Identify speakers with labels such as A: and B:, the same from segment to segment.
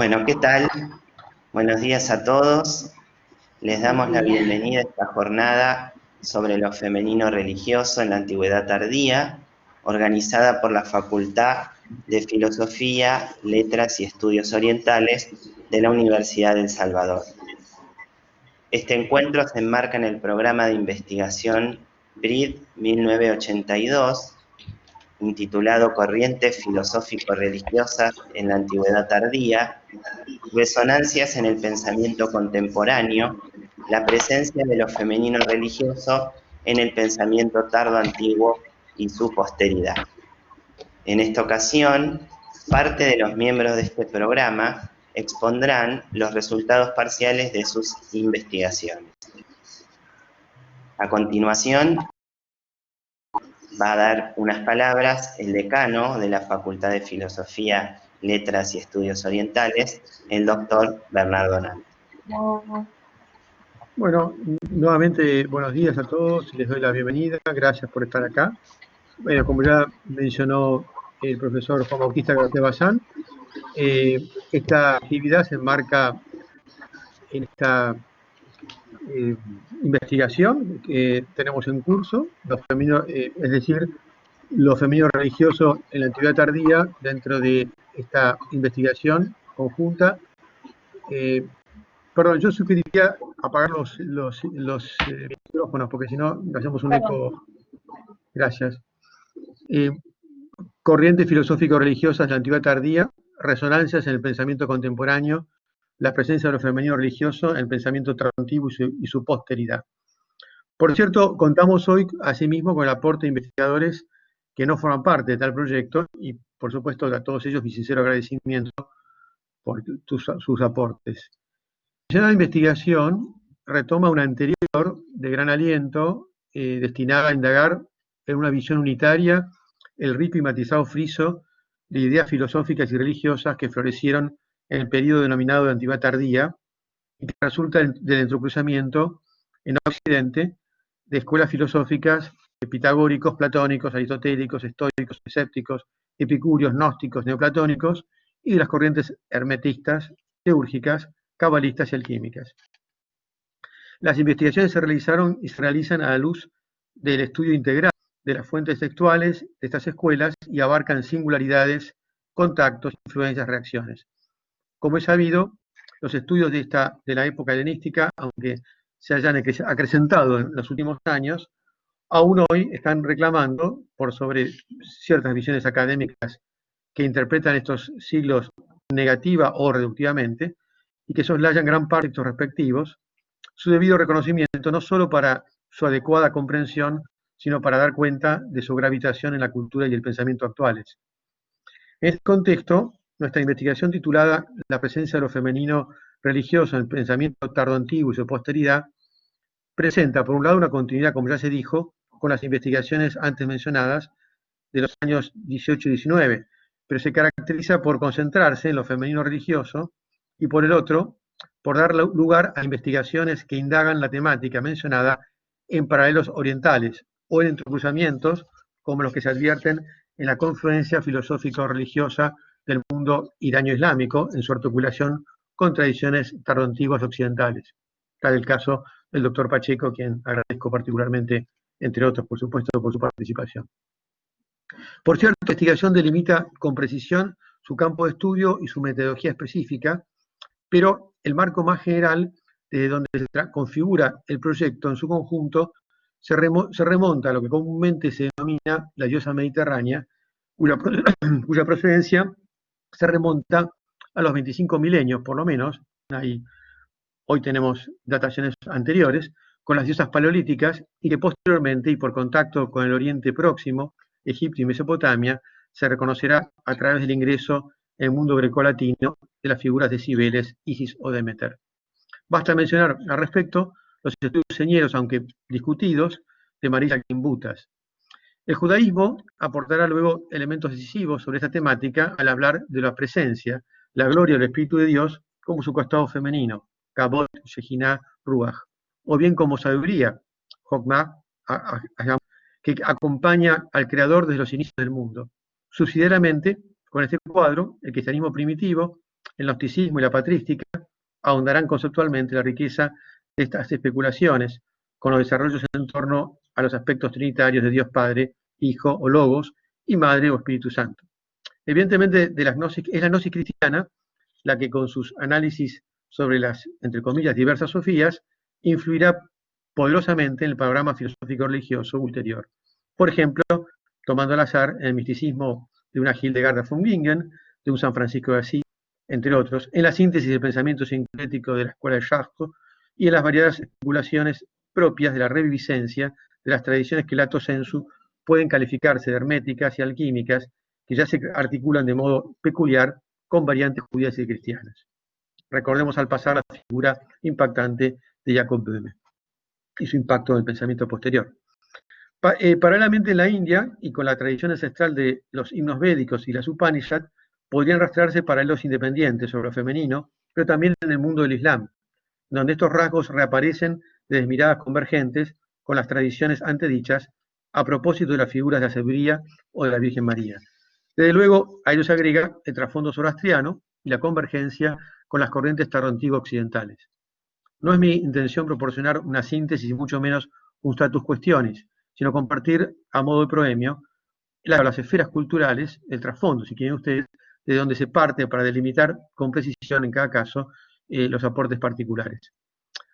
A: Bueno, ¿qué tal? Buenos días a todos. Les damos la bienvenida a esta jornada sobre lo femenino religioso en la Antigüedad Tardía, organizada por la Facultad de Filosofía, Letras y Estudios Orientales de la Universidad de El Salvador. Este encuentro se enmarca en el programa de investigación BRID 1982, intitulado Corrientes filosófico-religiosas en la Antigüedad Tardía, resonancias en el pensamiento contemporáneo, la presencia de lo femenino religioso en el pensamiento tardo-antiguo y su posteridad. En esta ocasión, parte de los miembros de este programa expondrán los resultados parciales de sus investigaciones. A continuación, va a dar unas palabras el decano de la Facultad de Filosofía, Letras y Estudios Orientales, el doctor Bernardo Nante.
B: Bueno, nuevamente buenos días a todos, les doy la bienvenida, gracias por estar acá. Bueno, como ya mencionó el profesor Juan Bautista García Bazán, esta actividad se enmarca en esta investigación que tenemos en curso, es decir, lo femenino religioso en la Antigüedad Tardía, dentro de esta investigación conjunta. Perdón, yo sugeriría apagar los micrófonos, porque si no hacemos un eco. Gracias. Corrientes filosófico-religiosas de la Antigüedad Tardía, resonancias en el pensamiento contemporáneo, la presencia de lo femenino religioso en el pensamiento antiguo y su posteridad. Por cierto, contamos hoy, asimismo, con el aporte de investigadores que no forman parte de tal proyecto, y por supuesto a todos ellos mi sincero agradecimiento por sus aportes. La investigación retoma una anterior de gran aliento, destinada a indagar en una visión unitaria el rico y matizado friso de ideas filosóficas y religiosas que florecieron en el periodo denominado de Antigüedad Tardía y que resulta del entrecruzamiento en Occidente de escuelas filosóficas pitagóricos, platónicos, aristotélicos, estoicos, escépticos, epicúreos, gnósticos, neoplatónicos y de las corrientes hermetistas, teúrgicas, cabalistas y alquímicas. Las investigaciones se realizaron y se realizan a la luz del estudio integral de las fuentes textuales de estas escuelas y abarcan singularidades, contactos, influencias, reacciones. Como es sabido, los estudios de la época helenística, aunque se hayan acrecentado en los últimos años, aún hoy están reclamando, por sobre ciertas visiones académicas que interpretan estos siglos negativa o reductivamente, y que soslayan gran parte de estos respectivos, su debido reconocimiento no solo para su adecuada comprensión, sino para dar cuenta de su gravitación en la cultura y el pensamiento actuales. En este contexto, nuestra investigación titulada La presencia de lo femenino religioso en el pensamiento tardoantiguo y su posteridad, presenta por un lado una continuidad, como ya se dijo, con las investigaciones antes mencionadas de los años 18 y 19, pero se caracteriza por concentrarse en lo femenino religioso y por el otro, por dar lugar a investigaciones que indagan la temática mencionada en paralelos orientales o en entrecruzamientos como los que se advierten en la confluencia filosófico-religiosa del mundo iraño-islámico en su articulación con tradiciones tardoantiguas occidentales. Tal el caso del doctor Pacheco, quien agradezco particularmente, entre otros, por supuesto, por su participación. Por cierto, la investigación delimita con precisión su campo de estudio y su metodología específica, pero el marco más general, desde donde se configura el proyecto en su conjunto, se remonta a lo que comúnmente se denomina la diosa mediterránea, cuya procedencia se remonta a los 25 milenios, por lo menos. Hoy tenemos dataciones anteriores, con las diosas paleolíticas, y que posteriormente, y por contacto con el Oriente Próximo, Egipto y Mesopotamia, se reconocerá a través del ingreso en el mundo grecolatino de las figuras de Cibeles, Isis o Demeter. Basta mencionar al respecto los estudios señeros, aunque discutidos, de Marisa Gimbutas. El judaísmo aportará luego elementos decisivos sobre esta temática al hablar de la presencia, la gloria del Espíritu de Dios como su costado femenino, Kabod, Shekinah, Ruach, o bien como sabiduría, Jokmah, que acompaña al Creador desde los inicios del mundo. Subsidiariamente, con este cuadro, el cristianismo primitivo el gnosticismo y la patrística ahondarán conceptualmente la riqueza de estas especulaciones, con los desarrollos en torno a los aspectos trinitarios de Dios Padre, Hijo o Logos, y Madre o Espíritu Santo. Evidentemente, es la gnosis cristiana la que con sus análisis sobre las, entre comillas, diversas sofías, influirá poderosamente en el panorama filosófico religioso ulterior. Por ejemplo, tomando al azar el misticismo de una Hildegard von Bingen, de un San Francisco de Asís, entre otros, en la síntesis del pensamiento sincrético de la escuela de Chartres y en las variadas especulaciones propias de la reviviscencia de las tradiciones que lato sensu pueden calificarse de herméticas y alquímicas, que ya se articulan de modo peculiar con variantes judías y cristianas. Recordemos al pasar la figura impactante de Jacob Böhme y su impacto en el pensamiento posterior. Paralelamente en la India, y con la tradición ancestral de los himnos védicos y las Upanishads, podrían rastrearse paralelos independientes sobre lo femenino, pero también en el mundo del Islam, donde estos rasgos reaparecen desde miradas convergentes con las tradiciones antedichas a propósito de las figuras de la sabiduría o de la Virgen María. Desde luego, a ello se agrega el trasfondo zoroastriano y la convergencia con las corrientes tardo-antiguo occidentales. No es mi intención proporcionar una síntesis y mucho menos un status questionis, sino compartir a modo de proemio las esferas culturales, el trasfondo, si quieren ustedes, de donde se parte para delimitar con precisión en cada caso los aportes particulares.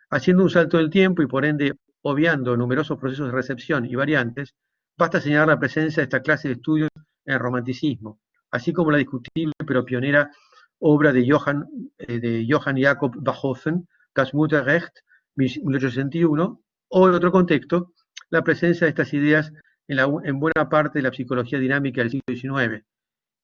B: Haciendo un salto del tiempo y por ende obviando numerosos procesos de recepción y variantes, basta señalar la presencia de esta clase de estudios en el romanticismo, así como la discutible pero pionera obra de Johann Jakob Bachofen, Das Mutterrecht, 1861, o en otro contexto, la presencia de estas ideas en buena parte de la psicología dinámica del siglo XIX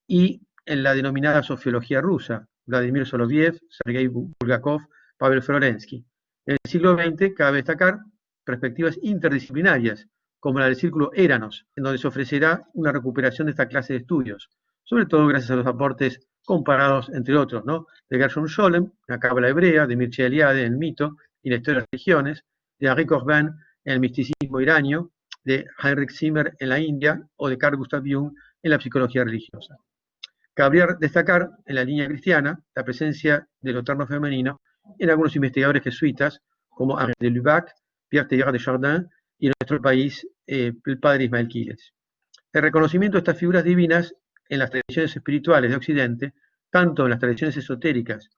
B: y en la denominada sofiología rusa, Vladimir Soloviev, Sergei Bulgakov, Pavel Florensky. En el siglo XX cabe destacar perspectivas interdisciplinarias, como la del Círculo Éranos, en donde se ofrecerá una recuperación de esta clase de estudios, sobre todo gracias a los aportes comparados, entre otros, ¿no?, de Gershom Scholem, la cábala hebrea, de Mircea Eliade, en el mito y la historia de las religiones, de Henri Corbin, en el misticismo iranio, de Heinrich Zimmer en la India, o de Carl Gustav Jung en la psicología religiosa. Cabría destacar, en la línea cristiana, la presencia del eterno femenino en algunos investigadores jesuitas, como Henri de Lubac, Pierre Teilhard de Chardin, y en nuestro país, el padre Ismael Quiles. El reconocimiento de estas figuras divinas en las tradiciones espirituales de Occidente, tanto en las tradiciones esotéricas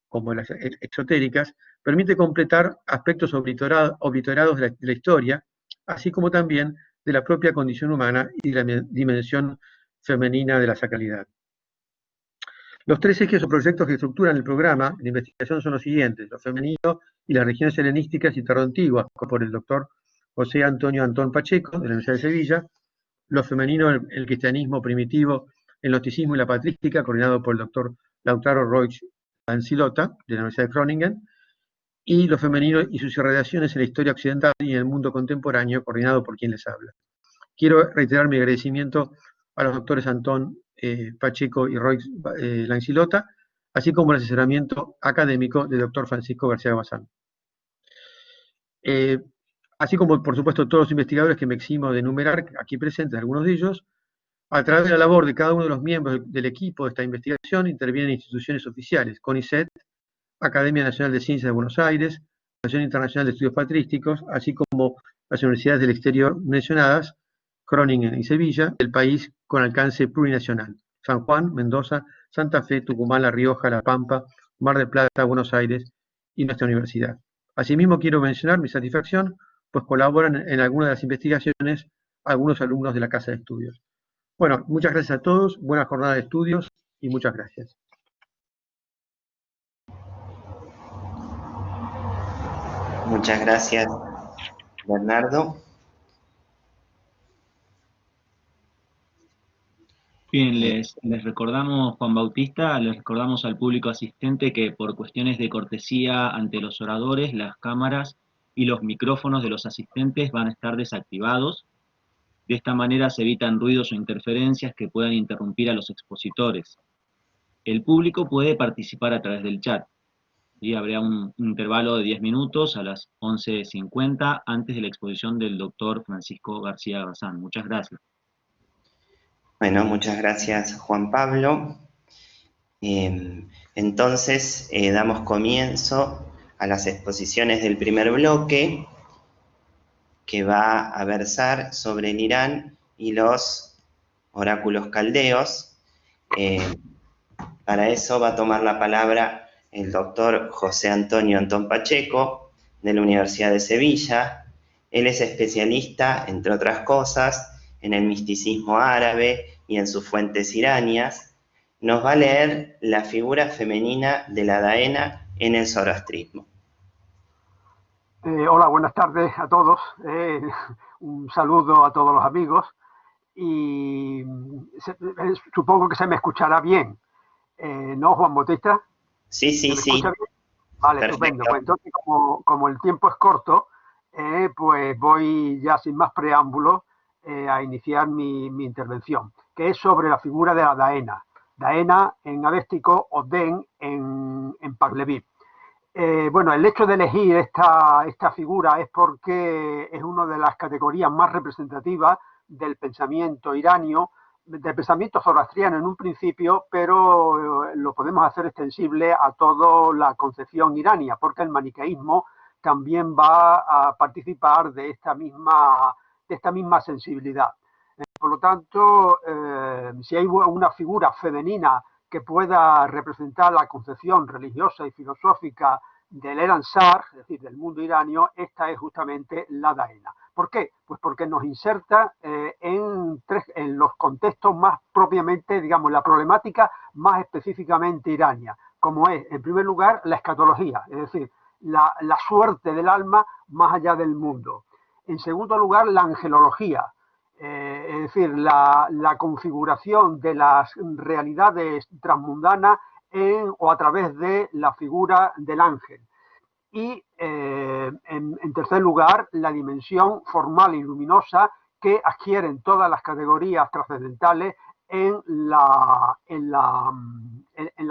B: como en las exotéricas, permite completar aspectos obliterados de la historia, así como también de la propia condición humana y de la dimensión femenina de la sacralidad. Los tres ejes o proyectos que estructuran el programa de investigación son los siguientes: lo femenino y las regiones helenísticas y tardoantiguas, por el doctor José Antonio Antón Pacheco, de la Universidad de Sevilla; lo femenino, el cristianismo primitivo, el gnosticismo y la patrística, coordinado por el doctor Lautaro Roig Lancilota, de la Universidad de Groningen; y lo femenino y sus irradiaciones en la historia occidental y en el mundo contemporáneo, coordinado por quien les habla. Quiero reiterar mi agradecimiento a los doctores Antón Pacheco y Roig Lancilota, así como el asesoramiento académico del doctor Francisco García Bazán. Así como, por supuesto, todos los investigadores que me eximo de enumerar, aquí presentes, algunos de ellos. A través de la labor de cada uno de los miembros del equipo de esta investigación intervienen instituciones oficiales: CONICET, Academia Nacional de Ciencias de Buenos Aires, Asociación Internacional de Estudios Patrísticos, así como las universidades del exterior mencionadas, Groningen y Sevilla, del país con alcance plurinacional: San Juan, Mendoza, Santa Fe, Tucumán, La Rioja, La Pampa, Mar del Plata, Buenos Aires y nuestra universidad. Asimismo, quiero mencionar mi satisfacción, pues colaboran en algunas de las investigaciones algunos alumnos de la Casa de Estudios. Bueno, muchas gracias a todos, buena jornada de estudios y muchas gracias.
A: Muchas gracias, Bernardo.
C: Bien, les recordamos, Juan Bautista, les recordamos al público asistente que por cuestiones de cortesía ante los oradores, las cámaras y los micrófonos de los asistentes van a estar desactivados. De esta manera se evitan ruidos o interferencias que puedan interrumpir a los expositores. El público puede participar a través del chat. Y habrá un intervalo de 10 minutos a las 11:50 antes de la exposición del doctor Francisco García Bazán. Muchas gracias.
A: Bueno, muchas gracias, Juan Pablo. Entonces, damos comienzo a las exposiciones del primer bloque, que va a versar sobre el Irán y los oráculos caldeos. Para eso va a tomar la palabra el doctor José Antonio Antón Pacheco, de la Universidad de Sevilla. Él es especialista, entre otras cosas, en el misticismo árabe y en sus fuentes iranias. Nos va a leer la figura femenina de la Daena en el zoroastrismo.
D: Hola, buenas tardes a todos. Un saludo a todos los amigos y supongo que se me escuchará bien. ¿No, Juan Bautista?
A: Sí, sí,
D: ¿Se me escucha bien? Vale,
A: Perfecto.
D: Estupendo. Pues entonces, como el tiempo es corto, pues voy ya sin más preámbulos a iniciar mi intervención, que es sobre la figura de la Daena. Daena en avéstico o Den en parleví. Bueno, el hecho de elegir esta figura es porque es una de las categorías más representativas del pensamiento iranio, del pensamiento zoroastriano en un principio, pero lo podemos hacer extensible a toda la concepción irania, porque el maniqueísmo también va a participar de esta misma sensibilidad. Por lo tanto, si hay una figura femenina que pueda representar la concepción religiosa y filosófica del Eransar, es decir, del mundo iranio, esta es justamente la Daena. ¿Por qué? Pues porque nos inserta en los contextos más propiamente, digamos, la problemática más específicamente irania, como es, en primer lugar, la escatología, es decir, la suerte del alma más allá del mundo. En segundo lugar, la angelología, es decir, la configuración de las realidades transmundanas o a través de la figura del ángel. Y en tercer lugar, la dimensión formal y luminosa que adquieren todas las categorías trascendentales en las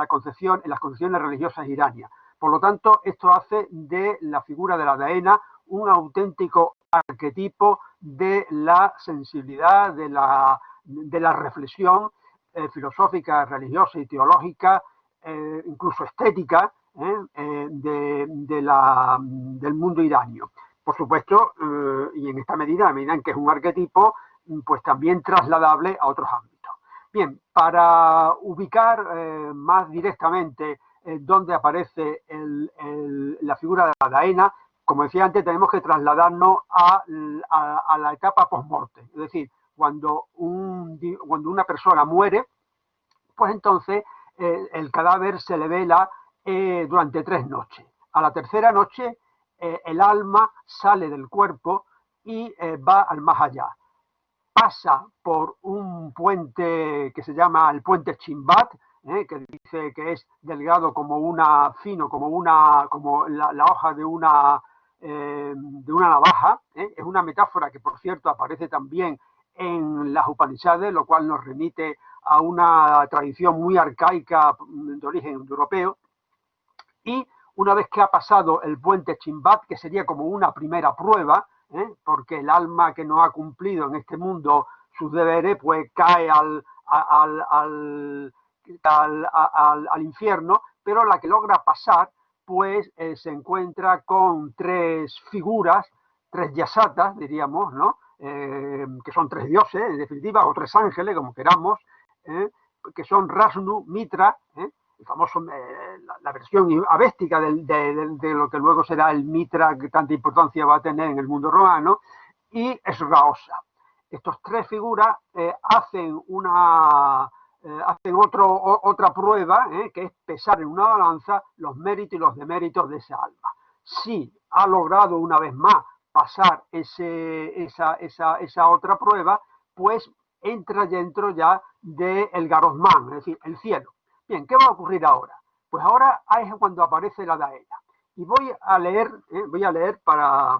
D: concepciones religiosas iranias. Por lo tanto, esto hace de la figura de la Daena un auténtico arquetipo de la sensibilidad, de la reflexión filosófica, religiosa y teológica, incluso estética, del mundo iranio. Por supuesto, y en esta medida en que es un arquetipo, pues también trasladable a otros ámbitos. Bien, para ubicar más directamente dónde aparece la figura de la Daena, como decía antes, tenemos que trasladarnos a la etapa post-morte, es decir, cuando una persona muere, pues entonces el cadáver se le vela durante 3 noches. A la tercera noche el alma sale del cuerpo y va al más allá. Pasa por un puente que se llama el puente Chimbat, que dice que es delgado fino como la hoja de una navaja. Es una metáfora que, por cierto, aparece también en las Upanishads, lo cual nos remite a una tradición muy arcaica de origen europeo. Y una vez que ha pasado el puente Chimbat, que sería como una primera prueba, porque el alma que no ha cumplido en este mundo sus deberes, pues cae al infierno, pero la que logra pasar, pues se encuentra con 3 figuras, 3 yasatas, diríamos, ¿no? Que son 3 dioses, en definitiva, o 3 ángeles, como queramos, que son Rasnu, Mitra, el famoso, la versión avéstica de lo que luego será el Mitra, que tanta importancia va a tener en el mundo romano, y Esraosa. Estos 3 figuras hacen otra prueba, que es pesar en una balanza los méritos y los deméritos de esa alma. Si ha logrado una vez más pasar esa otra prueba, pues entra dentro ya del Garozmán, es decir, el cielo. Bien, ¿qué va a ocurrir ahora? Pues ahora es cuando aparece la Daena. Y voy a leer para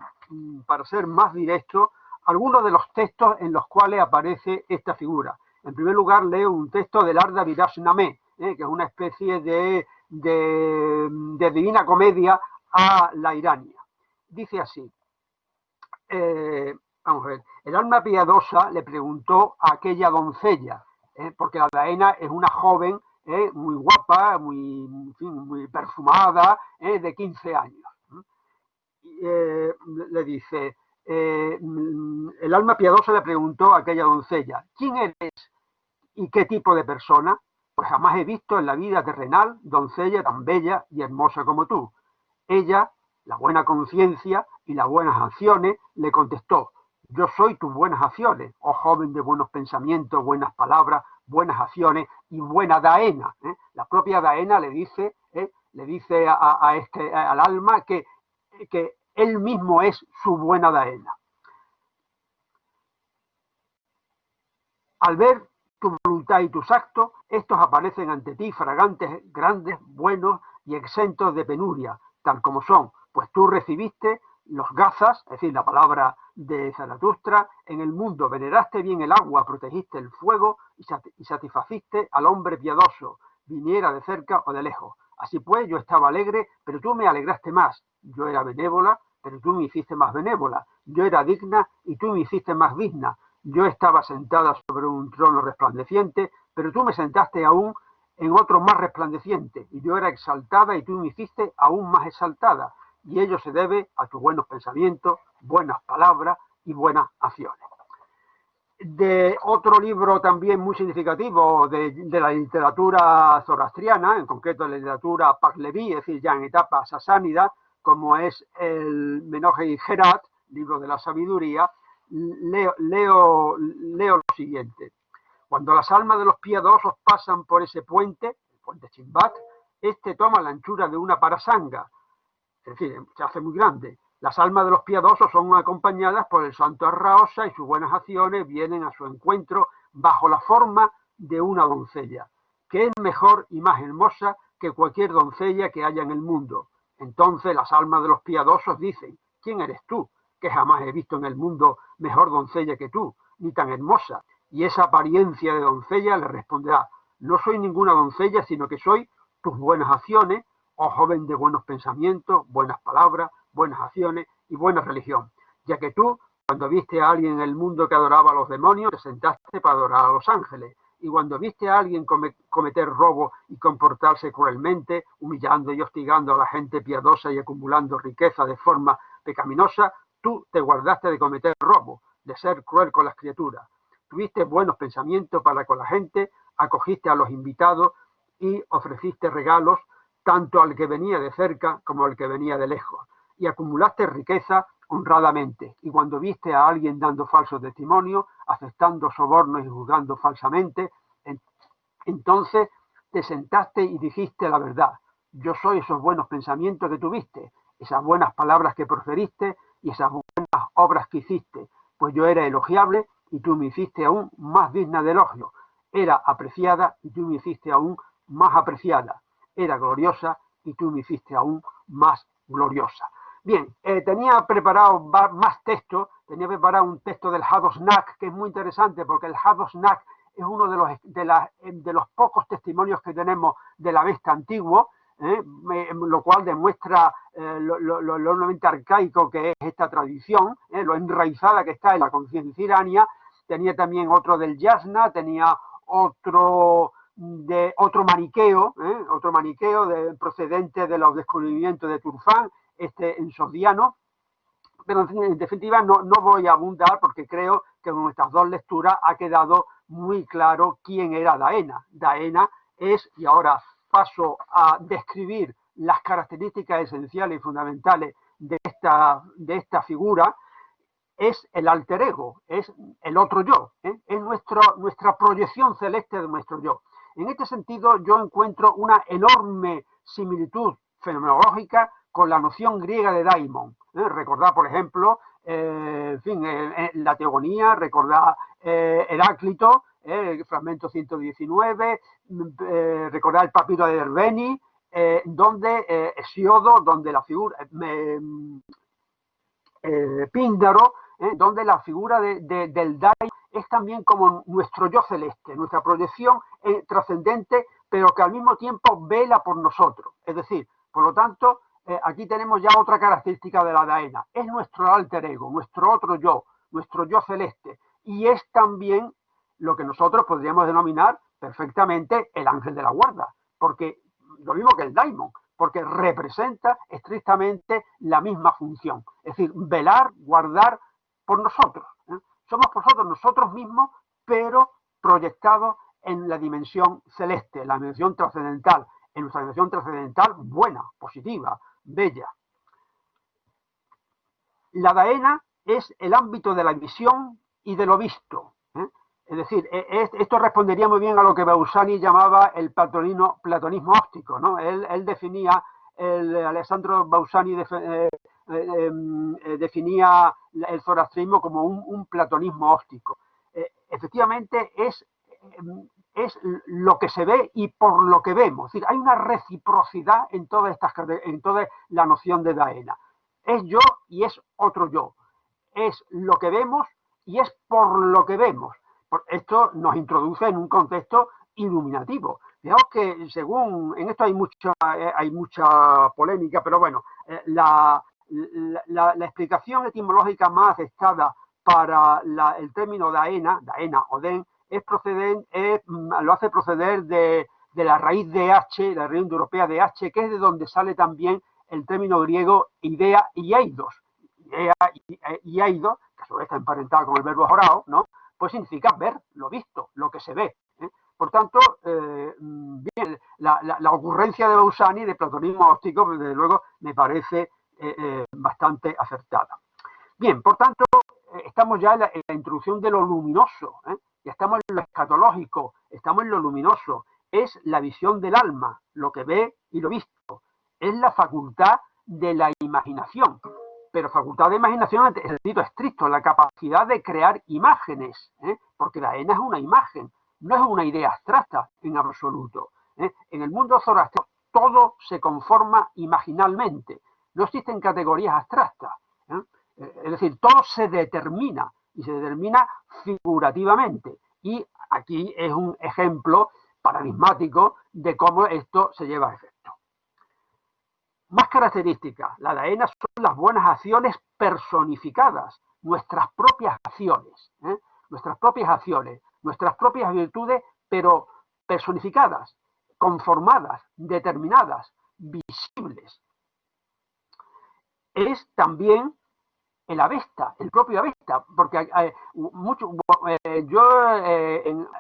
D: ser más directo algunos de los textos en los cuales aparece esta figura. En primer lugar, leo un texto del Arda Virasnamé, que es una especie de divina comedia a la irania. Dice así, vamos a ver, el alma piadosa le preguntó a aquella doncella, porque la Daena es una joven muy guapa, en fin, muy perfumada, de 15 años. Le dice, el alma piadosa le preguntó a aquella doncella, ¿quién eres y qué tipo de persona? Pues jamás he visto en la vida terrenal doncella tan bella y hermosa como tú. Ella, la buena conciencia y las buenas acciones, le contestó, yo soy tus buenas acciones, oh joven de buenos pensamientos, buenas palabras, buenas acciones y buena Daena. La propia Daena le dice al alma que él mismo es su buena Daena. Al ver tu voluntad y tus actos, estos aparecen ante ti fragantes, grandes, buenos y exentos de penuria, tal como son, pues tú recibiste los gazas, es decir, la palabra de Zaratustra, en el mundo veneraste bien el agua, protegiste el fuego y satisfaciste al hombre piadoso, viniera de cerca o de lejos. Así pues, yo estaba alegre, pero tú me alegraste más. Yo era benévola, pero tú me hiciste más benévola. Yo era digna y tú me hiciste más digna. Yo estaba sentada sobre un trono resplandeciente, pero tú me sentaste aún en otro más resplandeciente. Y yo era exaltada y tú me hiciste aún más exaltada. Y ello se debe a tus buenos pensamientos, buenas palabras y buenas acciones. De otro libro también muy significativo de la literatura zoroastriana, en concreto de la literatura Pahlaví, es decir, ya en etapa sasánida, como es el Menoj Herat, libro de la sabiduría, leo lo siguiente. Cuando las almas de los piadosos pasan por ese puente, el puente Chimbat, este toma la anchura de una parasanga, es decir, se hace muy grande. Las almas de los piadosos son acompañadas por el santo Arraosa y sus buenas acciones vienen a su encuentro bajo la forma de una doncella, que es mejor y más hermosa que cualquier doncella que haya en el mundo. Entonces las almas de los piadosos dicen, ¿quién eres tú? Que jamás he visto en el mundo mejor doncella que tú, ni tan hermosa. Y esa apariencia de doncella le responderá, no soy ninguna doncella, sino que soy tus buenas acciones, oh joven de buenos pensamientos, buenas palabras, buenas acciones y buena religión, ya que tú, cuando viste a alguien en el mundo que adoraba a los demonios, te sentaste para adorar a los ángeles, y cuando viste a alguien cometer robo y comportarse cruelmente, humillando y hostigando a la gente piadosa y acumulando riqueza de forma pecaminosa, tú te guardaste de cometer robo, de ser cruel con las criaturas. Tuviste buenos pensamientos para con la gente, acogiste a los invitados y ofreciste regalos tanto al que venía de cerca como al que venía de lejos, y acumulaste riqueza honradamente. Y cuando viste a alguien dando falso testimonio, aceptando sobornos y juzgando falsamente, entonces te sentaste y dijiste la verdad. Yo soy esos buenos pensamientos que tuviste, esas buenas palabras que proferiste y esas buenas obras que hiciste, pues yo era elogiable y tú me hiciste aún más digna de elogio. Era apreciada y tú me hiciste aún más apreciada. Era gloriosa y tú me hiciste aún más gloriosa. Bien, tenía preparado más textos, tenía preparado un texto del Hadosnak, que es muy interesante porque el Hadosnak es uno de los pocos testimonios que tenemos del Avesta antiguo, lo cual demuestra lo enormemente arcaico que es esta tradición, lo enraizada que está en la conciencia irania. Tenía también otro del Yasna, tenía otro maniqueo procedente de los descubrimientos de Turfán, en sogdiano, pero en definitiva no voy a abundar porque creo que con estas dos lecturas ha quedado muy claro quién era Daena. Daena es, y ahora paso a describir las características esenciales y fundamentales de esta figura, es el alter ego, es el otro yo, es nuestra proyección celeste de nuestro yo. En este sentido, yo encuentro una enorme similitud fenomenológica con la noción griega de daimon. Recordad, por ejemplo, la teogonía, recordad Heráclito, el fragmento 119, recordad el papiro de Derbeni, donde Hesiodo, donde la figura Píndaro, donde la figura del Dai es también como nuestro yo celeste, nuestra proyección trascendente, pero que al mismo tiempo vela por nosotros. Es decir, por lo tanto, aquí tenemos ya otra característica de la Daena. Es nuestro alter ego, nuestro otro yo celeste. Y es también lo que nosotros podríamos denominar perfectamente el ángel de la guarda, porque lo mismo que el daimon, porque representa estrictamente la misma función, es decir, velar, guardar por nosotros. Somos nosotros mismos, pero proyectados en la dimensión celeste, en la dimensión trascendental, en nuestra dimensión trascendental buena, positiva, bella. La Daena es el ámbito de la visión y de lo visto. Es decir, esto respondería muy bien a lo que Bausani llamaba el platonismo óptico, ¿no? Él definía, Alessandro Bausani definía el zoroastrismo como un platonismo óptico. Efectivamente es lo que se ve y por lo que vemos. Es decir, hay una reciprocidad en toda la noción de Daena. Es yo y es otro yo. Es lo que vemos y es por lo que vemos. Esto nos introduce en un contexto iluminativo. Fijaos que en esto hay mucha polémica, pero bueno, la explicación etimológica más aceptada para el término Daena o Den, lo hace proceder de la raíz de H, la raíz europea de H, que es de donde sale también el término griego idea y eidos. Idea y eidos, que a su vez está emparentado con el verbo jorao, ¿no? Pues significa ver, lo visto, lo que se ve. Por tanto, bien, la ocurrencia de Bausani de platonismo óptico, desde luego, me parece bastante acertada. Bien, por tanto, estamos ya en la introducción de lo luminoso, ya estamos en lo escatológico, estamos en lo luminoso. Es la visión del alma, lo que ve y lo visto. Es la facultad de la imaginación. Pero facultad de imaginación en el sentido estricto, la capacidad de crear imágenes, porque la Daena es una imagen, no es una idea abstracta en absoluto. En el mundo zoroastriano todo se conforma imaginalmente, no existen categorías abstractas. Es decir, todo se determina y se determina figurativamente. Y aquí es un ejemplo paradigmático de cómo esto se lleva a efecto. Más características, la Daena son las buenas acciones personificadas, nuestras propias acciones, nuestras propias virtudes, pero personificadas, conformadas, determinadas, visibles. Es también el Avesta, el propio Avesta, porque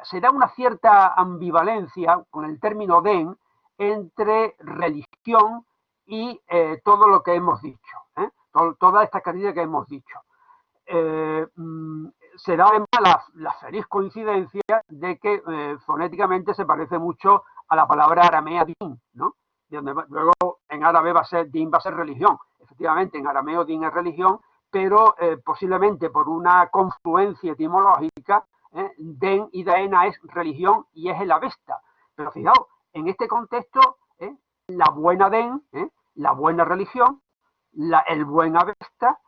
D: se da una cierta ambivalencia con el término Den entre religión y todo lo que hemos dicho, toda esta característica que hemos dicho. Se da además la feliz coincidencia de que fonéticamente se parece mucho a la palabra aramea din, ¿no? De donde luego en árabe din va a ser religión. Efectivamente, en arameo din es religión, pero posiblemente por una confluencia etimológica, Den y Daena es religión y es el Avesta. Pero fijaos, en este contexto, la buena Den, la buena religión, el buen Avesta,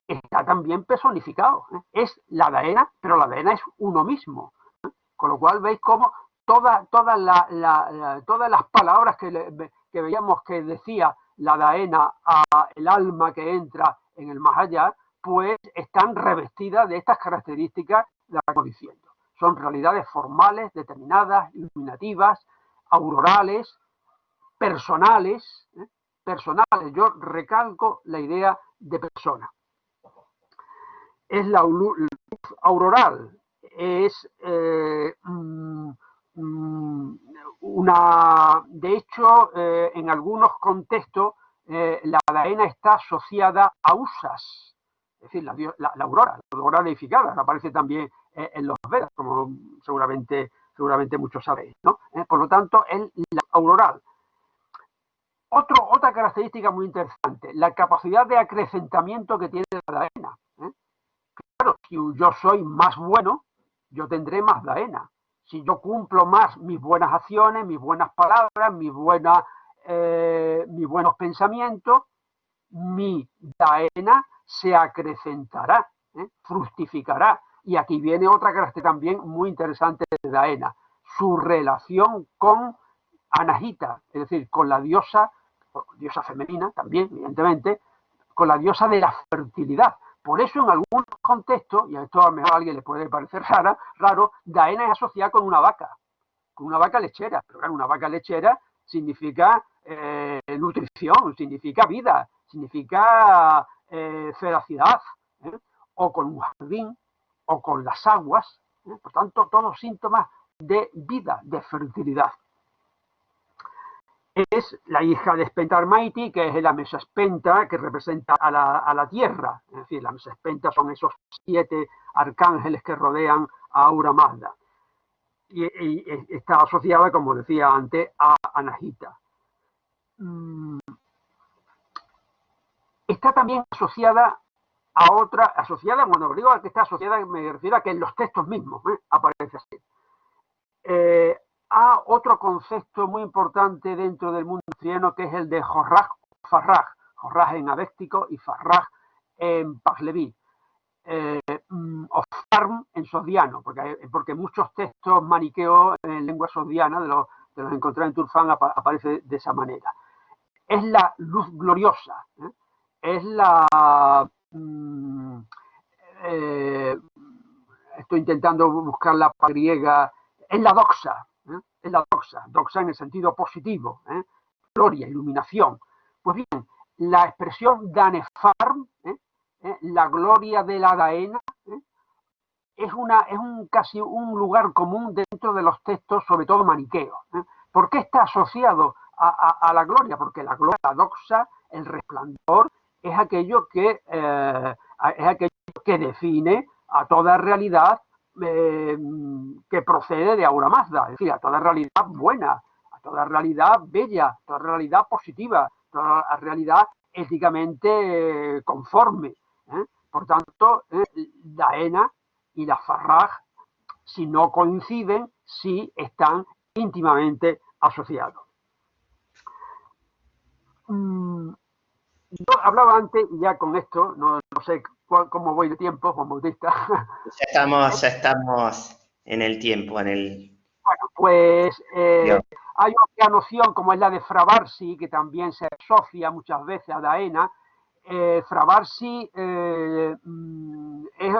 D: está también personificado. Es la Daena, pero la Daena es uno mismo. Con lo cual veis cómo todas las palabras que veíamos que decía la Daena al alma que entra en el más allá, pues están revestidas de estas características de las que estamos diciendo. Son realidades formales, determinadas, iluminativas, aurorales, personales. Yo recalco la idea de persona. Es la luz auroral, es de hecho, en algunos contextos, la Daena está asociada a Usas, es decir, la aurora deificada, que aparece también en los Vedas, como seguramente muchos sabéis, ¿no? Por lo tanto, es la auroral. Otra característica muy interesante, la capacidad de acrecentamiento que tiene la Daena. Claro, si yo soy más bueno, yo tendré más Daena. Si yo cumplo más mis buenas acciones, mis buenas palabras, mis buenos pensamientos, mi Daena se acrecentará, fructificará. Y aquí viene otra característica también muy interesante de Daena, su relación con Anahita, es decir, con la diosa femenina también, evidentemente, con la diosa de la fertilidad. Por eso en algunos contextos, y a esto a lo mejor a alguien le puede parecer raro, Daena es asociada con una vaca. con una vaca lechera. Pero claro, una vaca lechera significa nutrición, significa vida, significa felicidad, o con un jardín, o con las aguas, por tanto, todos síntomas de vida, de fertilidad. Es la hija de Spentarmaiti, que es la Mesespenta, que representa a la tierra. Es decir, la Mesespenta son esos 7 arcángeles que rodean a Ahura Mazda. Y está asociada, como decía antes, a Anahita. Está también asociada a otra, cuando digo que está asociada, me refiero a que en los textos mismos aparece así. A otro concepto muy importante dentro del mundo trieno, que es el de Jorraj o Farraj. Jorraj en avéctico y Farraj en Pahleví. O Farm en sogdiano, porque muchos textos maniqueos en lengua sogdiana, de los encontrados en Turfán, aparece de esa manera. Es la luz gloriosa, es la... estoy intentando buscar la griega, es la doxa, es la doxa en el sentido positivo, gloria, iluminación. Pues bien, la expresión Danefarm, la gloria de la Daena, es casi un lugar común dentro de los textos, sobre todo maniqueos. ¿Por qué está asociado a la gloria? Porque la gloria, la doxa, el resplandor, es aquello que define a toda realidad que procede de Ahura Mazda, es decir, a toda realidad buena, a toda realidad bella, a toda realidad positiva, a toda realidad éticamente conforme. Por tanto, Daena y la Farraj, si no coinciden, sí están íntimamente asociados. Yo hablaba antes, y ya con esto, no sé cómo voy de tiempo, Juan Bautista.
A: Ya estamos en el tiempo, en el...
D: Bueno, pues hay otra noción como es la de Fravarsi, que también se asocia muchas veces a Daena. Fravarsi es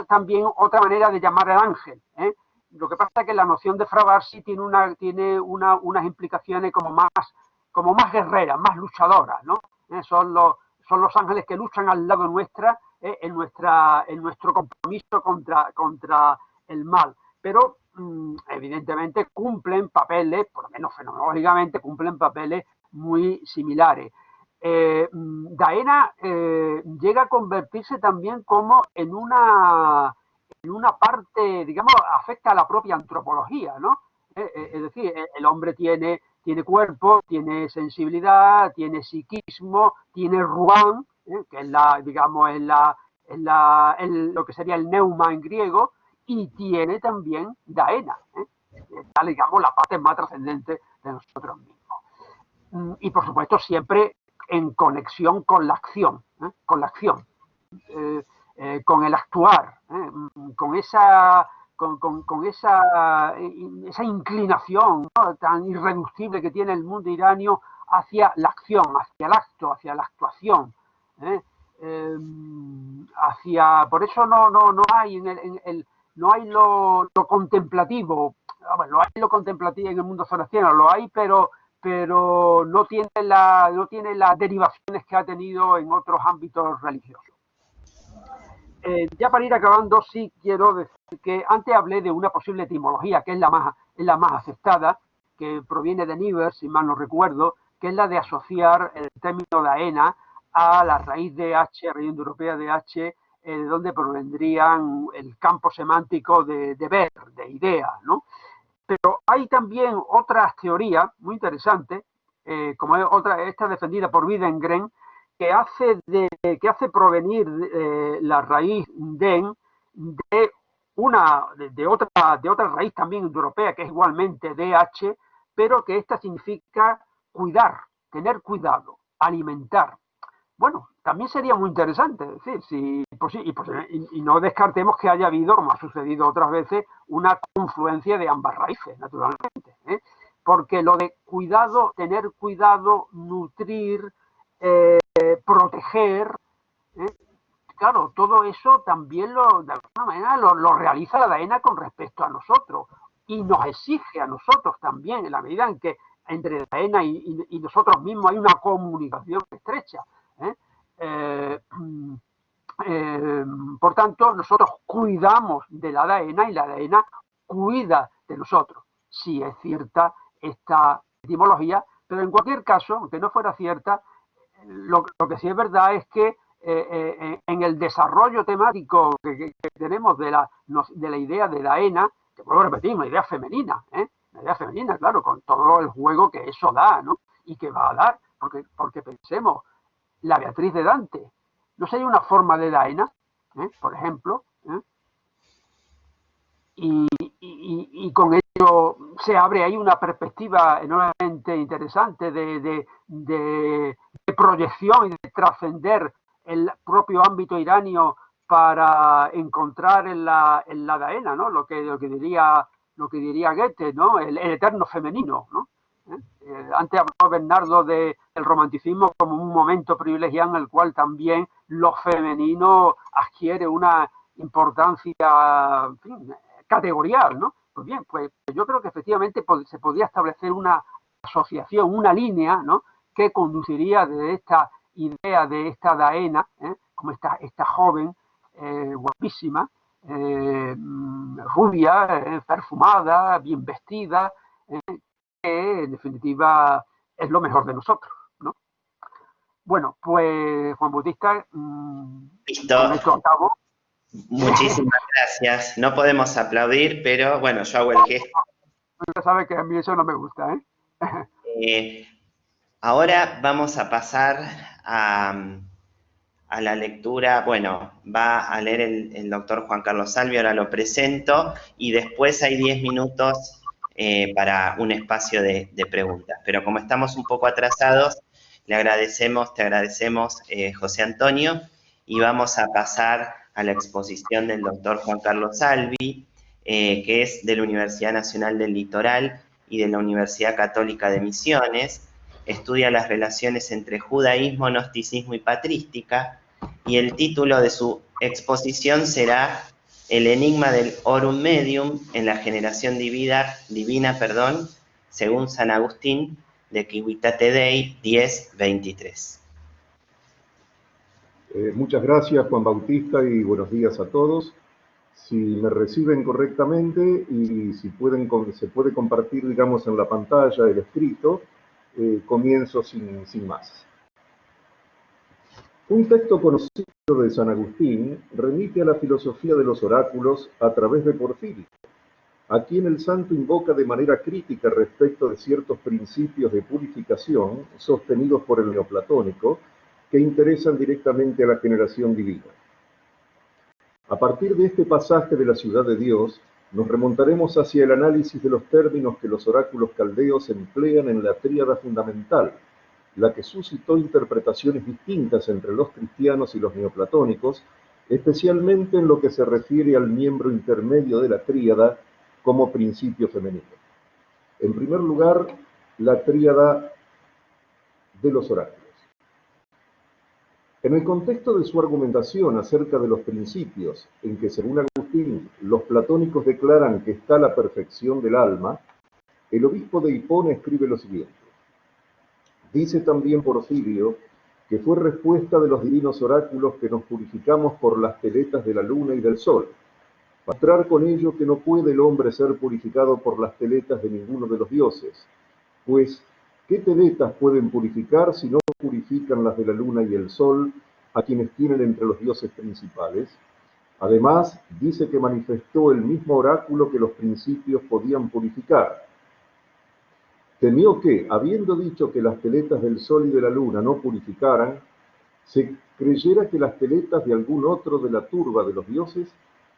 D: también otra manera de llamar al ángel. Lo que pasa es que la noción de Fravarsi tiene unas implicaciones como más guerreras, más luchadoras, ¿no? Son los ángeles que luchan al lado nuestra, en nuestro compromiso contra el mal. Pero evidentemente cumplen papeles, por lo menos fenomenológicamente, cumplen papeles muy similares. Daena llega a convertirse también como en una parte, digamos, afecta a la propia antropología, ¿no? Es decir, el hombre tiene cuerpo, tiene sensibilidad, tiene psiquismo, tiene ruán, que es lo que sería el neuma en griego, y tiene también Daena, está, digamos, la parte más trascendente de nosotros mismos. Y por supuesto siempre en conexión con la acción, con el actuar, con esa inclinación, ¿no?, tan irreductible que tiene el mundo iranio hacia la acción, hacia el acto, hacia la actuación. Por eso no hay no hay lo contemplativo. Bueno, lo hay lo contemplativo en el mundo zoroastriano, lo hay, pero no tiene las derivaciones que ha tenido en otros ámbitos religiosos. Ya para ir acabando, sí quiero decir que antes hablé de una posible etimología, que es la más aceptada, que proviene de Niebuhr, si mal no recuerdo, que es la de asociar el término Daena a la raíz de H, raíz europea de H, de donde provendrían el campo semántico de ver, de idea, ¿no? Pero hay también otras teorías muy interesantes, como esta defendida por Widengren, que hace provenir la raíz den de otra raíz también europea, que es igualmente DH, pero que esta significa cuidar, tener cuidado, alimentar. Bueno, también sería muy interesante, es decir, y no descartemos que haya habido, como ha sucedido otras veces, una confluencia de ambas raíces, naturalmente, porque lo de cuidado, tener cuidado, nutrir, proteger, claro, todo eso también de alguna manera lo realiza la Daena con respecto a nosotros. y nos exige a nosotros también, en la medida en que entre Daena y nosotros mismos hay una comunicación estrecha. Por tanto, nosotros cuidamos de la Daena y la Daena cuida de nosotros. Si es cierta esta etimología, pero en cualquier caso, aunque no fuera cierta, lo que sí es verdad es que en el desarrollo temático que tenemos de la idea de Daena, que vuelvo a repetir, una idea femenina, una idea femenina, claro, con todo el juego que eso da, ¿no? Y que va a dar, porque pensemos, la Beatriz de Dante, ¿no sería una forma de Daena, por ejemplo? Y con ello se abre ahí una perspectiva enormemente interesante de proyección y de trascender el propio ámbito iranio para encontrar en la Daena, ¿no? Lo que diría Goethe, ¿no? El eterno femenino, ¿no? Antes habló Bernardo del romanticismo como un momento privilegiado en el cual también lo femenino adquiere una importancia, en fin, categorial, ¿no? Pues bien, pues yo creo que efectivamente se podría establecer una asociación, una línea, ¿no? Que conduciría de esta idea de esta Daena, como esta joven guapísima, rubia, perfumada, bien vestida, que en definitiva es lo mejor de nosotros, ¿no? Bueno, pues Juan Bautista,
A: Listo.
D: con esto acabo.
A: Muchísimas gracias. No podemos aplaudir, pero bueno, yo hago el gesto.
D: Usted sabe que a mí eso no me gusta,
A: Ahora vamos a pasar a la lectura. Bueno, va a leer el doctor Juan Carlos Salvi, ahora lo presento, y después hay 10 minutos para un espacio de preguntas. Pero como estamos un poco atrasados, te agradecemos, José Antonio, y vamos a pasar a la exposición del doctor Juan Carlos Salvi, que es de la Universidad Nacional del Litoral y de la Universidad Católica de Misiones. Estudia las relaciones entre judaísmo, gnosticismo y patrística, y el título de su exposición será El enigma del Horum Medium en la generación divina, según San Agustín, de Civitate Dei 10:23.
E: Muchas gracias, Juan Bautista, y buenos días a todos. Si me reciben correctamente y si se puede compartir, digamos, en la pantalla el escrito, comienzo sin más. Un texto conocido de San Agustín remite a la filosofía de los oráculos a través de Porfirio, a quien el santo invoca de manera crítica respecto de ciertos principios de purificación sostenidos por el neoplatónico que interesan directamente a la generación divina. A partir de este pasaje de la ciudad de Dios, nos remontaremos hacia el análisis de los términos que los oráculos caldeos emplean en la tríada fundamental, la que suscitó interpretaciones distintas entre los cristianos y los neoplatónicos, especialmente en lo que se refiere al miembro intermedio de la tríada como principio femenino. En primer lugar, la tríada de los oráculos. En el contexto de su argumentación acerca de los principios, en que según Agustín los platónicos declaran que está la perfección del alma, el obispo de Hipona escribe lo siguiente. Dice también Porfirio que fue respuesta de los divinos oráculos que nos purificamos por las teletas de la luna y del sol, para mostrar con ello que no puede el hombre ser purificado por las teletas de ninguno de los dioses, pues ¿qué teletas pueden purificar si no purifican las de la luna y el sol, a quienes tienen entre los dioses principales? Además, dice que manifestó el mismo oráculo que los principios podían purificar. Temió que, habiendo dicho que las teletas del sol y de la luna no purificaran, se creyera que las teletas de algún otro de la turba de los dioses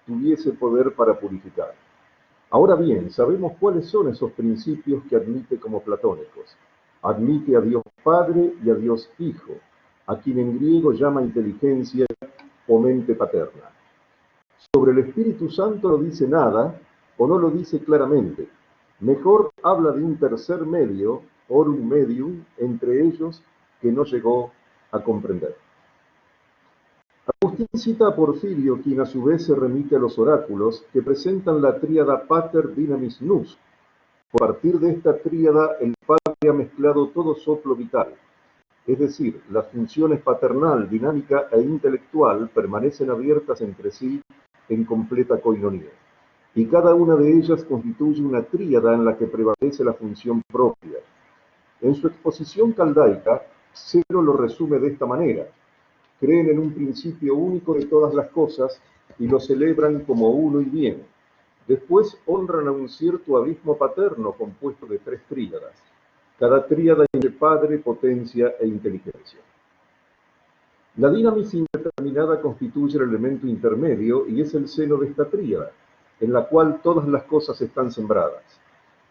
E: tuviese poder para purificar. Ahora bien, sabemos cuáles son esos principios que admite como platónicos. Admite a Dios Padre y a Dios Hijo, a quien en griego llama inteligencia o mente paterna. Sobre el Espíritu Santo no dice nada o no lo dice claramente. Mejor habla de un tercer medio, horum medium, entre ellos, que no llegó a comprender. Agustín cita a Porfirio, quien a su vez se remite a los oráculos, que presentan la tríada Pater Dynamis Nous. A partir de esta tríada, el Padre ha mezclado todo soplo vital, es decir, las funciones paternal, dinámica e intelectual permanecen abiertas entre sí en completa coinonía, y cada una de ellas constituye una tríada en la que prevalece la función propia. En su exposición caldaica, Cero lo resume de esta manera: creen en un principio único de todas las cosas y lo celebran como uno y bien. Después honran a un cierto abismo paterno compuesto de 3 tríadas. Cada tríada de padre, potencia e inteligencia. La dinámica indeterminada constituye el elemento intermedio y es el seno de esta tríada, en la cual todas las cosas están sembradas.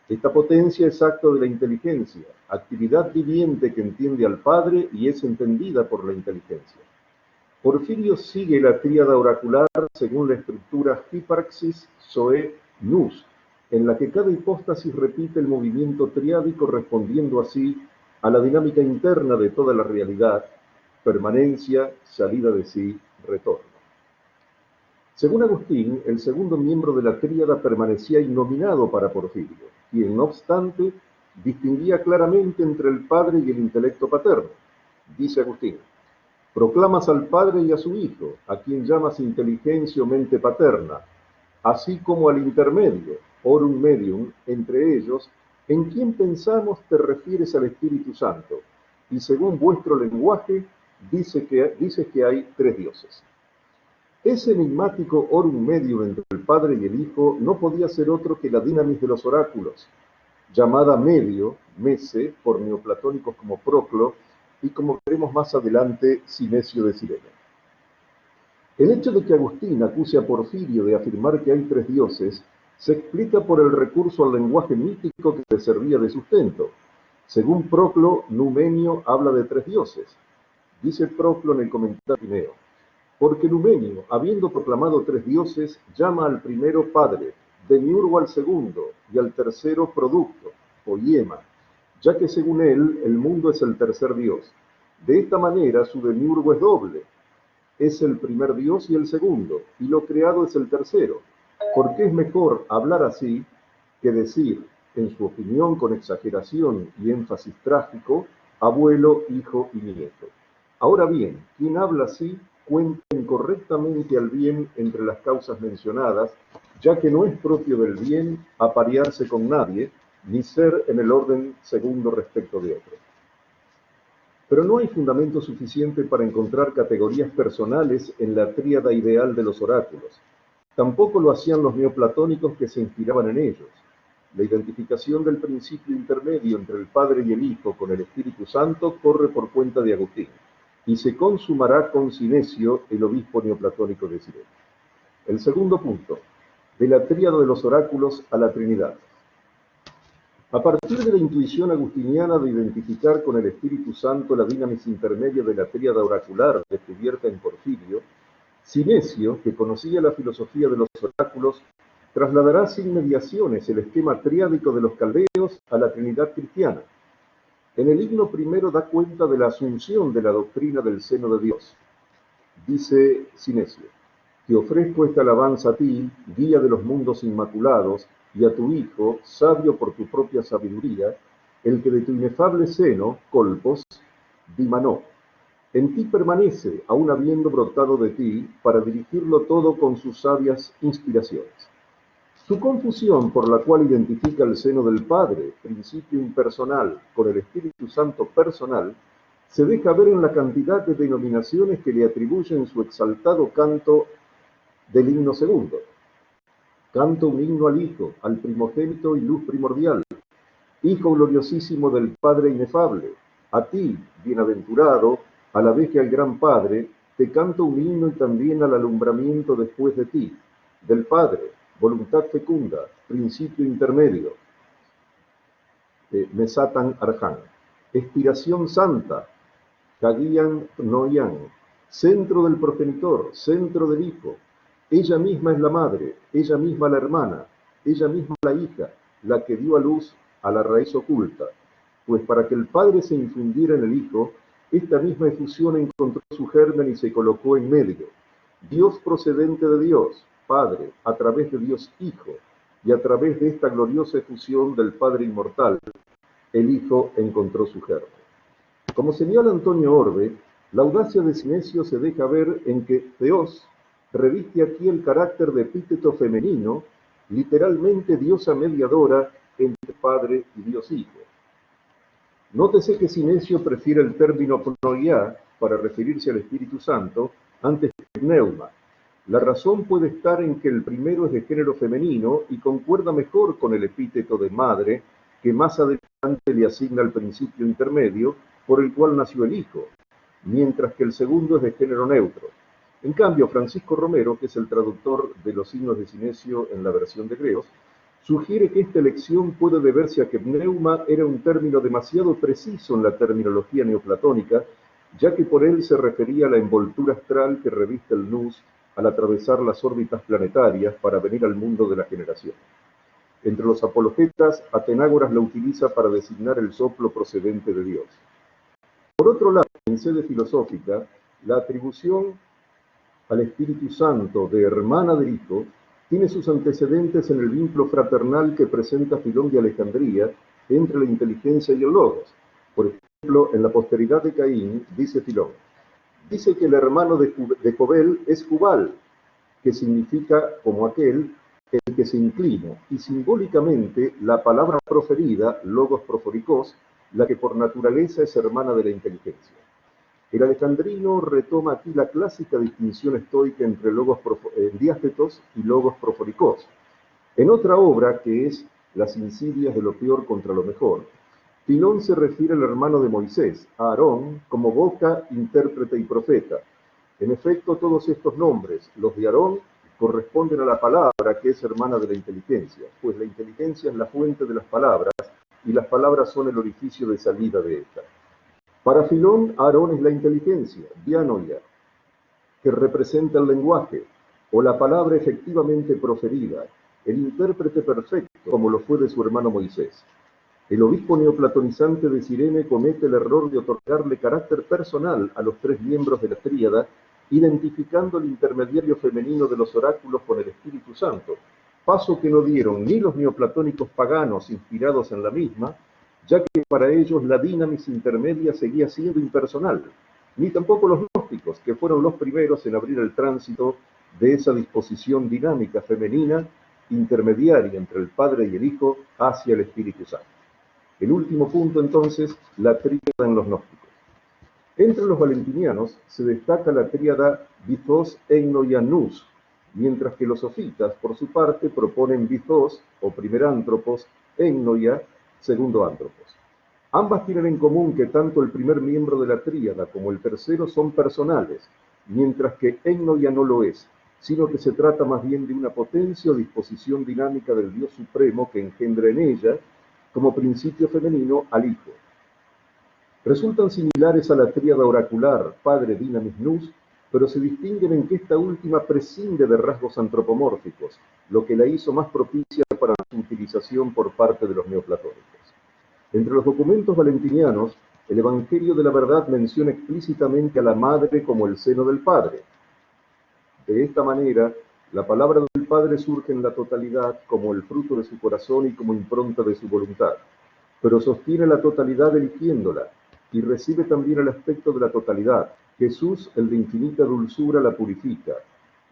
E: Esta potencia es acto de la inteligencia, actividad viviente que entiende al Padre y es entendida por la inteligencia. Porfirio sigue la tríada oracular según la estructura Hyparxis, Zoe, Nous, en la que cada hipóstasis repite el movimiento triádico respondiendo así a la dinámica interna de toda la realidad: permanencia, salida de sí, retorno. Según Agustín, el segundo miembro de la tríada permanecía innominado para Porfirio, quien, no obstante, distinguía claramente entre el Padre y el intelecto paterno. Dice Agustín: proclamas al Padre y a su Hijo, a quien llamas inteligencia o mente paterna, así como al intermedio, orum medium, entre ellos, en quien pensamos te refieres al Espíritu Santo, y según vuestro lenguaje, dices que hay 3 dioses. Ese enigmático orum medium entre el Padre y el Hijo no podía ser otro que la dinamis de los oráculos, llamada medio, mese, por neoplatónicos como Proclo, y como veremos más adelante, Sinesio de Cirene. El hecho de que Agustín acuse a Porfirio de afirmar que hay 3 dioses se explica por el recurso al lenguaje mítico que le servía de sustento. Según Proclo, Numenio habla de 3 dioses. Dice Proclo en el comentario Tineo: porque Numenio, habiendo proclamado 3 dioses, llama al primero Padre, demiurgo al segundo, y al tercero producto, poiema, ya que según él, el mundo es el tercer dios. De esta manera, su demiurgo es doble. Es el primer dios y el segundo, y lo creado es el tercero, porque es mejor hablar así que decir, en su opinión con exageración y énfasis trágico, abuelo, hijo y nieto. Ahora bien, quien habla así cuenta incorrectamente al bien entre las causas mencionadas, ya que no es propio del bien aparearse con nadie, ni ser en el orden segundo respecto de otro. Pero no hay fundamento suficiente para encontrar categorías personales en la tríada ideal de los oráculos. Tampoco lo hacían los neoplatónicos que se inspiraban en ellos. La identificación del principio intermedio entre el Padre y el Hijo con el Espíritu Santo corre por cuenta de Agustín, y se consumará con Sinesio, el obispo neoplatónico de Cirene. El segundo punto, de la tríada de los oráculos a la Trinidad. A partir de la intuición agustiniana de identificar con el Espíritu Santo la dinámica intermedia de la tríada oracular descubierta en Porfirio, Sinesio, que conocía la filosofía de los oráculos, trasladará sin mediaciones el esquema triádico de los caldeos a la Trinidad cristiana. En el himno primero da cuenta de la asunción de la doctrina del seno de Dios. Dice Sinesio: te ofrezco esta alabanza a ti, guía de los mundos inmaculados, y a tu Hijo, sabio por tu propia sabiduría, el que de tu inefable seno, colpos, dimanó. En ti permanece, aun habiendo brotado de ti, para dirigirlo todo con sus sabias inspiraciones. Su confusión por la cual identifica el seno del Padre, principio impersonal, con el Espíritu Santo personal, se deja ver en la cantidad de denominaciones que le atribuyen su exaltado canto del himno segundo. Canto un himno al Hijo, al primogénito y luz primordial, Hijo gloriosísimo del Padre inefable. A ti, bienaventurado, a la vez que al gran Padre, te canto un himno y también al alumbramiento después de ti, del Padre, voluntad fecunda, principio intermedio, Mesatan Arjan, expiración santa, Hagian Noyan, centro del progenitor, centro del Hijo. Ella misma es la madre, ella misma la hermana, ella misma la hija, la que dio a luz a la raíz oculta, pues para que el Padre se infundiera en el Hijo, esta misma efusión encontró su germen y se colocó en medio. Dios procedente de Dios, Padre, a través de Dios Hijo, y a través de esta gloriosa efusión del Padre inmortal, el Hijo encontró su germen. Como señala Antonio Orbe, la audacia de Sinesio se deja ver en que Theos reviste aquí el carácter de epíteto femenino, literalmente diosa mediadora entre Padre y Dios Hijo. Nótese que Sinesio prefiere el término pnoia para referirse al Espíritu Santo antes que pneuma. La razón puede estar en que el primero es de género femenino y concuerda mejor con el epíteto de madre que más adelante le asigna el principio intermedio por el cual nació el Hijo, mientras que el segundo es de género neutro. En cambio, Francisco Romero, que es el traductor de los signos de Sinesio en la versión de Greos, sugiere que esta elección puede deberse a que pneuma era un término demasiado preciso en la terminología neoplatónica, ya que por él se refería a la envoltura astral que reviste el nous al atravesar las órbitas planetarias para venir al mundo de la generación. Entre los apologetas, Atenágoras la utiliza para designar el soplo procedente de Dios. Por otro lado, en sede filosófica, la atribución al Espíritu Santo de hermana del Hijo tiene sus antecedentes en el vínculo fraternal que presenta Filón de Alejandría entre la inteligencia y el logos. Por ejemplo, en la posteridad de Caín, dice Filón, dice que el hermano de Jobel es Jubal, que significa como aquel el que se inclina, y simbólicamente la palabra proferida, logos proforicos, la que por naturaleza es hermana de la inteligencia. El alejandrino retoma aquí la clásica distinción estoica entre logos diástetos y logos proforicos. En otra obra, que es Las insidias de lo peor contra lo mejor, Filón se refiere al hermano de Moisés, a Aarón, como boca, intérprete y profeta. En efecto, todos estos nombres, los de Aarón, corresponden a la palabra que es hermana de la inteligencia, pues la inteligencia es la fuente de las palabras y las palabras son el orificio de salida de esta. Para Filón, Aarón es la inteligencia, dianoia, que representa el lenguaje, o la palabra efectivamente proferida, el intérprete perfecto, como lo fue de su hermano Moisés. El obispo neoplatonizante de Cirene comete el error de otorgarle carácter personal a los tres miembros de la tríada, identificando el intermediario femenino de los oráculos con el Espíritu Santo, paso que no dieron ni los neoplatónicos paganos inspirados en la misma, ya que para ellos la dinamis intermedia seguía siendo impersonal, ni tampoco los gnósticos, que fueron los primeros en abrir el tránsito de esa disposición dinámica femenina intermediaria entre el Padre y el Hijo hacia el Espíritu Santo. El último punto, entonces, la tríada en los gnósticos. Entre los valentinianos se destaca la tríada Bithos, Eino y Anus, mientras que los sofitas, por su parte, proponen Bithos, o primer ántropos, Einoia, segundo ántropos. Ambas tienen en común que tanto el primer miembro de la tríada como el tercero son personales, mientras que Einoia no lo es, sino que se trata más bien de una potencia o disposición dinámica del Dios Supremo que engendra en ella, como principio femenino, al Hijo. Resultan similares a la tríada oracular, Padre, Dinamis, Nous, pero se distinguen en que esta última prescinde de rasgos antropomórficos, lo que la hizo más propicia para su utilización por parte de los neoplatónicos. Entre los documentos valentinianos, el Evangelio de la Verdad menciona explícitamente a la Madre como el seno del Padre. De esta manera, la palabra del Padre surge en la totalidad como el fruto de su corazón y como impronta de su voluntad, pero sostiene la totalidad eligiéndola, y recibe también el aspecto de la totalidad. Jesús, el de infinita dulzura, la purifica,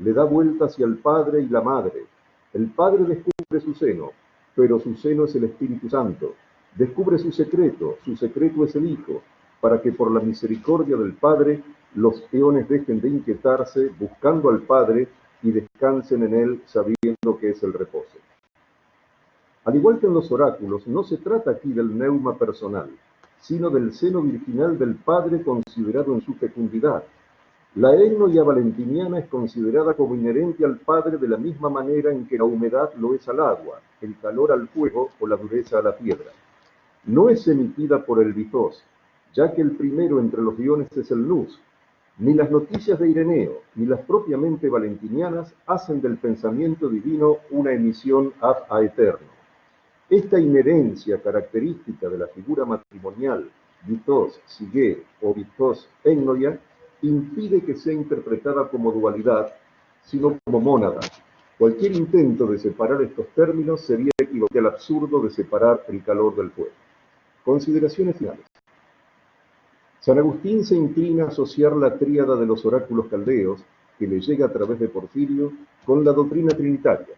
E: le da vuelta hacia el Padre y la Madre. El Padre descubre su seno, pero su seno es el Espíritu Santo. Descubre su secreto es el Hijo, para que por la misericordia del Padre los eones dejen de inquietarse buscando al Padre y descansen en Él sabiendo que es el reposo. Al igual que en los oráculos, no se trata aquí del neuma personal, sino del seno virginal del Padre considerado en su fecundidad. La einoia valentiniana es considerada como inherente al Padre de la misma manera en que la humedad lo es al agua, el calor al fuego o la dureza a la piedra. No es emitida por el Bithos, ya que el primero entre los iones es el Nous. Ni las noticias de Ireneo, ni las propiamente valentinianas hacen del pensamiento divino una emisión ad aeterno. Esta inherencia característica de la figura matrimonial vitos, sigue o vitos, egnoia, impide que sea interpretada como dualidad, sino como mónada. Cualquier intento de separar estos términos sería equivalente al absurdo de separar el calor del fuego. Consideraciones finales. San Agustín se inclina a asociar la tríada de los oráculos caldeos, que le llega a través de Porfirio, con la doctrina trinitaria.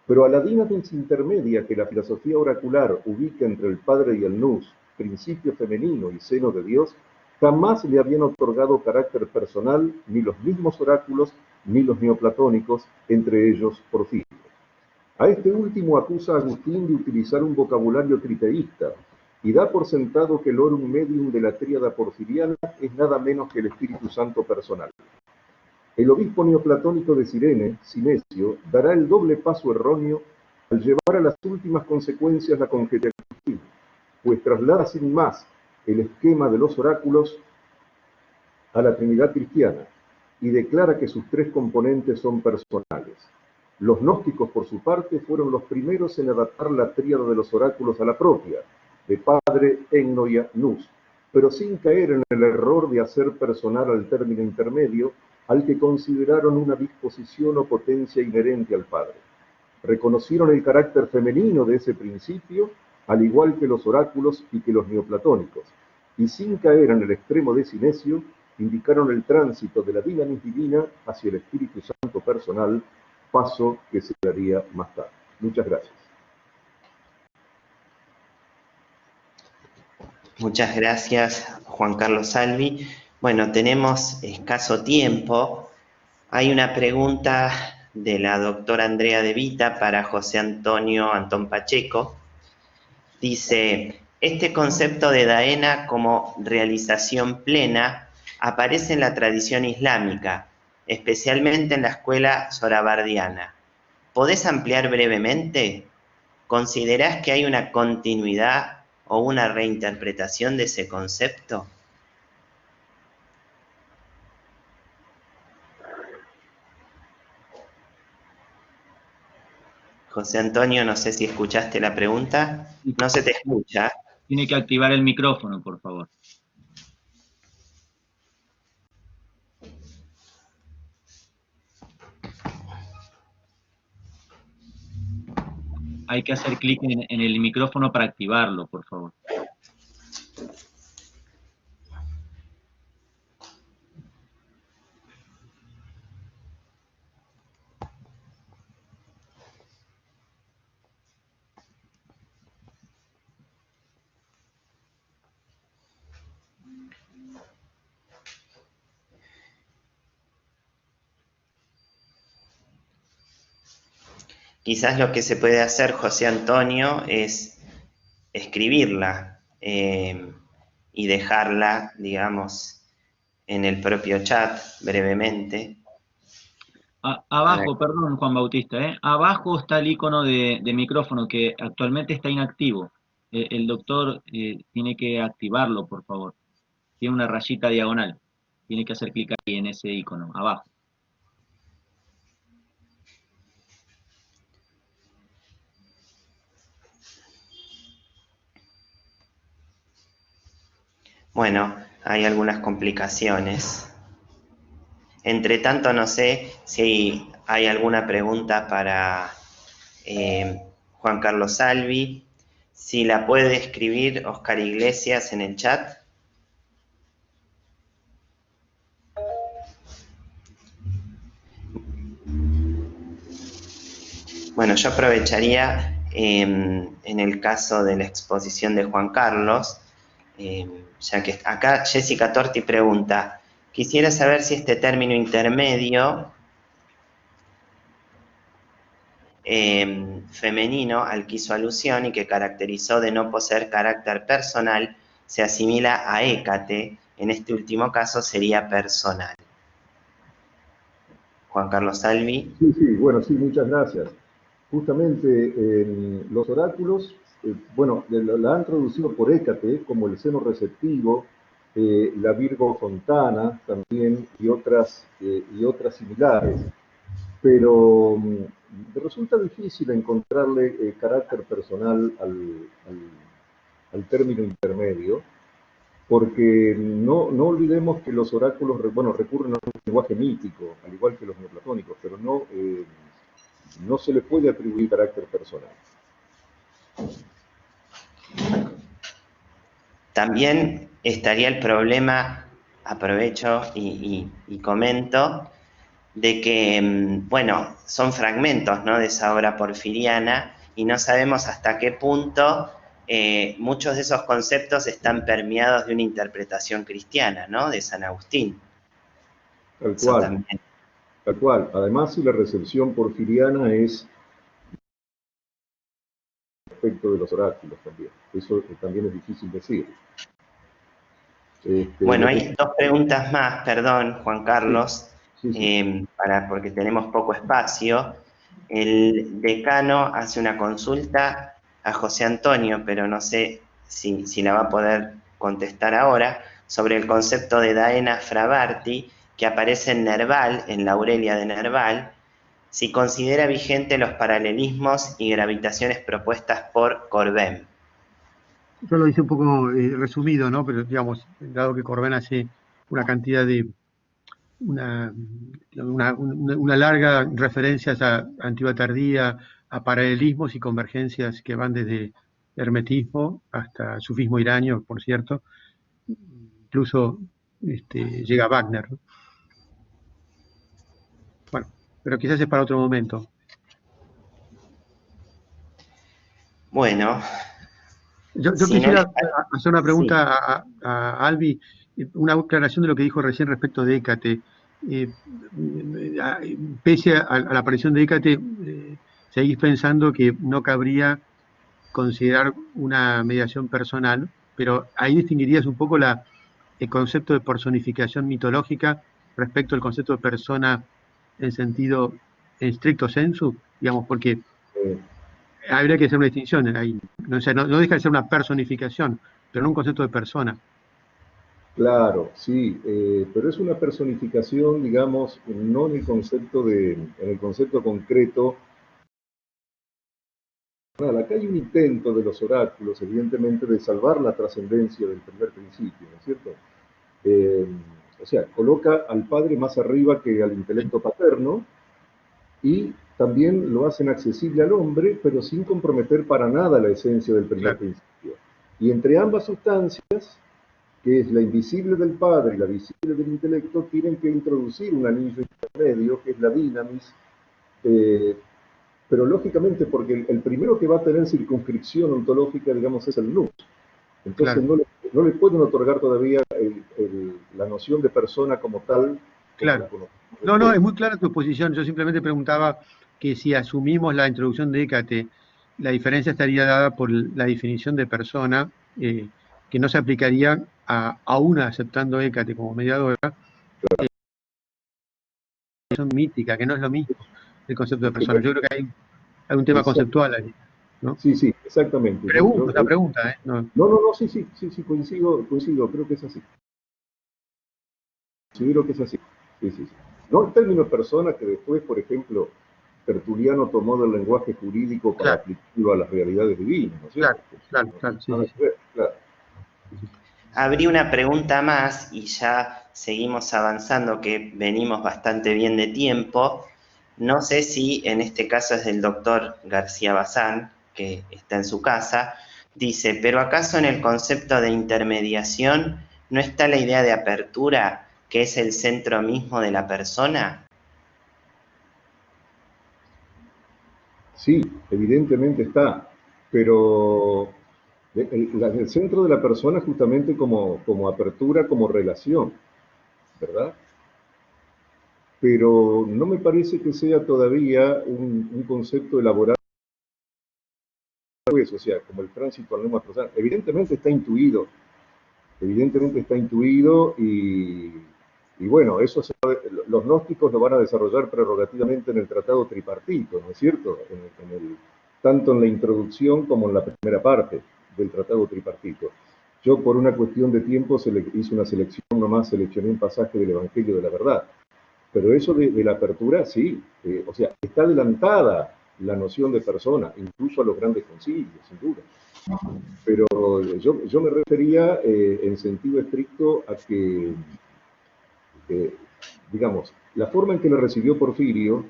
E: Pero a la dínamos intermedia que la filosofía oracular ubica entre el Padre y el Nous, principio femenino y seno de Dios, jamás le habían otorgado carácter personal ni los mismos oráculos ni los neoplatónicos, entre ellos Porfirio. A este último acusa a Agustín de utilizar un vocabulario triteísta y da por sentado que el orum medium de la tríada porfiriana es nada menos que el Espíritu Santo personal. El obispo neoplatónico de Cirene, Sinesio, dará el doble paso erróneo al llevar a las últimas consecuencias la conjetura de Agustín, pues traslada sin más el esquema de los oráculos a la Trinidad cristiana y declara que sus tres componentes son personales. Los gnósticos, por su parte, fueron los primeros en adaptar la tríada de los oráculos a la propia, de Padre, Egnoia, Nous, pero sin caer en el error de hacer personal al término intermedio, al que consideraron una disposición o potencia inherente al Padre. Reconocieron el carácter femenino de ese principio, al igual que los oráculos y que los neoplatónicos, y sin caer en el extremo de Sinesio, indicaron el tránsito de la dinamis divina hacia el Espíritu Santo personal, paso que se daría más tarde. Muchas gracias.
A: Muchas gracias, Juan Carlos Salvi. Bueno, tenemos escaso tiempo. Hay una pregunta de la doctora Andrea De Vita para José Antonio Antón Pacheco. Dice, este concepto de Daena como realización plena aparece en la tradición islámica, especialmente en la escuela sohrabardiana. ¿Podés ampliar brevemente? ¿Considerás que hay una continuidad o una reinterpretación de ese concepto? José Antonio, no sé si escuchaste la pregunta. No se te escucha.
C: Tiene que activar el micrófono, por favor. Hay que hacer clic en el micrófono para activarlo, por favor.
A: Quizás lo que se puede hacer, José Antonio, es escribirla y dejarla, digamos, en el propio chat brevemente.
C: Abajo, perdón, Juan Bautista, abajo está el icono de micrófono que actualmente está inactivo. El doctor tiene que activarlo, por favor. Tiene una rayita diagonal. Tiene que hacer clic ahí en ese icono, abajo.
A: Bueno, hay algunas complicaciones. Entre tanto, no sé si hay alguna pregunta para Juan Carlos Salvi. Si la puede escribir Oscar Iglesias en el chat. Bueno, yo aprovecharía en el caso de la exposición de Juan Carlos, ya que acá Jessica Torti pregunta, quisiera saber si este término intermedio femenino al que hizo alusión y que caracterizó de no poseer carácter personal se asimila a Hécate, en este último caso sería personal. Juan Carlos Salvi.
E: Sí, bueno, sí, muchas gracias. Justamente los oráculos, bueno, la han traducido por Hécate como el seno receptivo, la Virgo Fontana también y otras similares, pero resulta difícil encontrarle carácter personal al término intermedio, porque no olvidemos que los oráculos, bueno, recurren a un lenguaje mítico, al igual que los neoplatónicos, pero no se le puede atribuir carácter personal.
A: También estaría el problema, aprovecho y comento, de que, bueno, son fragmentos, ¿no?, de esa obra porfiriana y no sabemos hasta qué punto muchos de esos conceptos están permeados de una interpretación cristiana, ¿no?, de San Agustín.
E: Tal
A: Eso
E: cual,
A: también.
E: tal cual. Además, si la recepción porfiriana es respecto de los oráculos también. Eso también es difícil decir.
A: Bueno, hay dos preguntas más, perdón, Juan Carlos,
E: sí.
A: porque tenemos poco espacio. El decano hace una consulta a José Antonio, pero no sé si la va a poder contestar ahora, sobre el concepto de Daena Frabarti, que aparece en Nerval, en la Aurelia de Nerval, si considera vigente los paralelismos y gravitaciones propuestas por Corbén.
B: Yo lo hice un poco resumido, ¿no? Pero digamos, dado que Corbén hace una cantidad de una larga referencias a antigua tardía, a paralelismos y convergencias que van desde hermetismo hasta sufismo iranio, por cierto, incluso llega Wagner, ¿no? Bueno, pero quizás es para otro momento.
A: Bueno.
B: Yo
A: Si
B: quisiera
A: no,
B: hacer una pregunta
A: sí.
B: a Albi, una aclaración de lo que dijo recién respecto de Hécate. Pese a la aparición de Hécate, seguís pensando que no cabría considerar una mediación personal, pero ahí distinguirías un poco el concepto de personificación mitológica respecto al concepto de persona en sentido en stricto sensu, digamos, porque habría que hacer una distinción ahí. No, o sea, no deja de ser una personificación, pero no un concepto de persona.
E: Claro, sí, pero es una personificación, digamos, no en el concepto concreto. Acá hay un intento de los oráculos, evidentemente, de salvar la trascendencia del primer principio, ¿no es cierto? O sea, coloca al padre más arriba que al intelecto paterno y también lo hacen accesible al hombre, pero sin comprometer para nada la esencia del primer principio. Y entre ambas sustancias, que es la invisible del padre y la visible del intelecto, tienen que introducir un anillo intermedio, que es la dinamis, pero lógicamente porque el primero que va a tener circunscripción ontológica, digamos, es el nous. Entonces no le pueden otorgar todavía la noción de persona como tal.
B: Claro. No, es muy clara tu posición. Yo simplemente preguntaba que si asumimos la introducción de Hécate, la diferencia estaría dada por la definición de persona, que no se aplicaría a una aceptando Hécate como mediadora, mítica, que no es lo mismo el concepto de persona. Yo creo que hay un tema conceptual ahí, ¿no?
E: Sí, exactamente.
B: Una pregunta, ¿eh?
E: No, sí, coincido, creo que es así. Considero que es así. Sí. No el término persona que después, por ejemplo, Tertuliano tomó del lenguaje jurídico para aplicarlo a las realidades divinas, ¿no es cierto?
B: Claro.
A: Abrí una pregunta más y ya seguimos avanzando, que venimos bastante bien de tiempo. No sé si en este caso es del doctor García Bazán, que está en su casa. Dice, ¿pero acaso en el concepto de intermediación no está la idea de apertura, que es el centro mismo de la persona?
E: Sí, evidentemente está, pero el centro de la persona justamente como apertura, como relación, ¿verdad? Pero no me parece que sea todavía un concepto elaborado, o sea, como el tránsito al lema personal. Evidentemente está intuido y bueno, los gnósticos lo van a desarrollar prerrogativamente en el tratado tripartito, ¿no es cierto? Tanto en la introducción como en la primera parte del tratado tripartito. Yo, por una cuestión de tiempo, hice una selección nomás, seleccioné un pasaje del Evangelio de la Verdad. Pero eso de la apertura, sí, o sea, está adelantada la noción de persona, incluso a los grandes concilios, sin duda. Pero yo me refería en sentido estricto a que, digamos, la forma en que le recibió Porfirio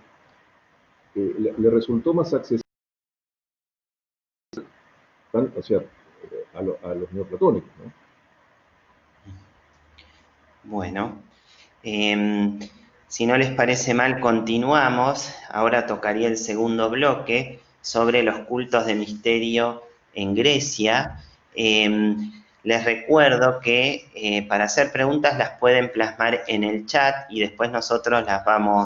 E: le resultó más accesible, o sea, a los neoplatónicos, ¿no?
A: Bueno, si no les parece mal, continuamos. Ahora tocaría el segundo bloque sobre los cultos de misterio en Grecia. Les recuerdo que para hacer preguntas las pueden plasmar en el chat y después nosotros las vamos